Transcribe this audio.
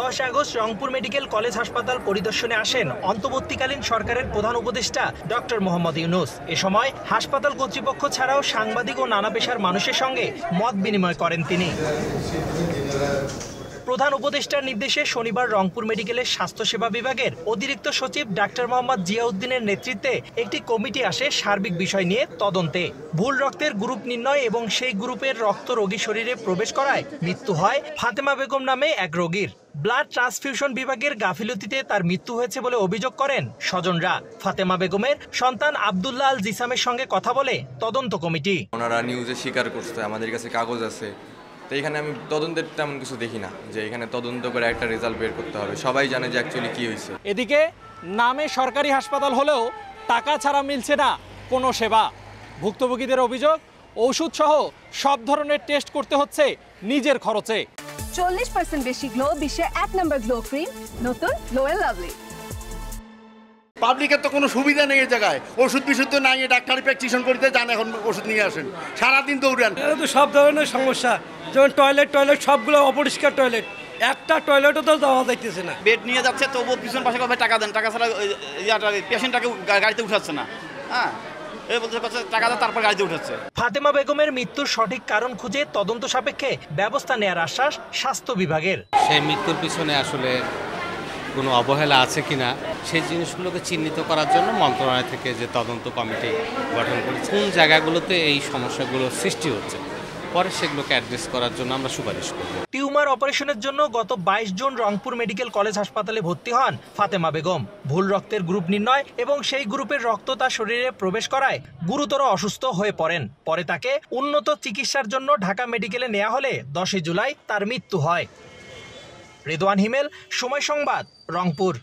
10 August Rangpur medical college হাসপাতাল পরিদর্শনে আসেন অন্তর্বর্তীকালীন সরকারের প্রধান উপদেষ্টা ডক্টর মোহাম্মদ ইউনূস। এ সময় হাসপাতাল কর্তৃপক্ষ ছাড়াও সাংবাদিক ও নানা পেশার মানুষের সঙ্গে মত বিনিময় করেন তিনি। প্রধান উপদেষ্টার নির্দেশে শনিবার রংপুর মেডিকেলের স্বাস্থ্যসেবা বিভাগের অতিরিক্ত সচিব ডাক্তার মোহাম্মদ জিয়াউদ্দিনের নেতৃত্বে একটি কমিটি আসে সার্বিক বিষয় নিয়ে তদন্তে। ভুল রক্তের গ্রুপ নির্ণয় এবং সেই গ্রুপের রক্ত রোগী শরীরে প্রবেশ করায় মৃত্যু হয় ফাতেমা বেগম নামে এক রোগীর। ব্লাড ট্রান্সফিউশন বিভাগের গাফিলতিতে তার মৃত্যু হয়েছে বলে অভিযোগ করেন স্বজনরা। ফাতেমা বেগমের সন্তান আব্দুল্লাহ আল জিসামের সঙ্গে কথা বলে তদন্ত কমিটি। ওনারা নিউজে স্বীকার করছে, আমাদের কাছে কাগজ আছে, তো এখানে আমি তদন্তের তেমন কিছু দেখি না যে এখানে তদন্ত করে একটা রেজাল্ট বের করতে হবে। সবাই জানে যে অ্যাকচুয়ালি কি হয়েছে। এদিকে নামে সরকারি হাসপাতাল হলেও টাকা ছাড়া মিলছে না কোনো সেবা। ভুক্তভোগীদের অভিযোগ, ওষুধ সহ সব ধরনের টেস্ট করতে হচ্ছে নিজের খরচে। 40% বেশি গ্লো, বিশ্বের 1 নম্বর গ্লো ক্রিম, নতুন গ্লো এন্ড লাভলি। পাবলিকের তো কোনো সুবিধা নেই এই জায়গায়, ওষুধ বিশুদ্ধ নাই, ডাক্তারি প্র্যাকটিশন করতে যান, এখন ওষুধ নিয়ে আসেন, সারাদিন দৌড়ান। এটা তো সব ধরনের সমস্যা, যেমন টয়লেট সবগুলো অপরিষ্কার টয়লেট, একটা টয়লেটও তো যাওয়া যাইতেছে না। বেড নিয়ে যাচ্ছে তবুও পিছন পাশে টাকা দেন, টাকা ছাড়া পেশেন্টটাকে গাড়িতে উঠাচ্ছে না। হ্যাঁ, এই বলতে টাকা দেন তারপর গাড়িতে উঠাচ্ছে। ফাতেমা বেগমের মৃত্যুর সঠিক কারণ খুঁজে তদন্ত সাপেক্ষে ব্যবস্থা নেওয়ার আশ্বাস স্বাস্থ্য বিভাগের। সেই মৃত্যুর পিছনে আসলে কোনো অবহেলা আছে কিনা সেই জিনিসগুলোকে চিহ্নিত করার জন্য মন্ত্রণালয় থেকে যে তদন্ত কমিটি গঠন করেছে, কোন জায়গাগুলোতে এই সমস্যাগুলো সৃষ্টি হচ্ছে, পরে সেগুলোকে অ্যাড্রেস করার জন্য আমরা সুপারিশ করব। টিউমার অপারেশনের জন্য গত 22 জুন রংপুর মেডিকেল কলেজ হাসপাতালে ভর্তি হন ফাতেমা বেগম। ভুল রক্তের গ্রুপ নির্ণয় এবং সেই গ্রুপের রক্ত তার শরীরে প্রবেশ করায় গুরুতর অসুস্থ হয়ে পড়েন। পরে তাকে উন্নত চিকিৎসার জন্য ঢাকা মেডিকেলে নেওয়া হলে 10 জুলাই তার মৃত্যু হয়। রেদওয়ান হিমেল, সময় সংবাদ, রংপুর।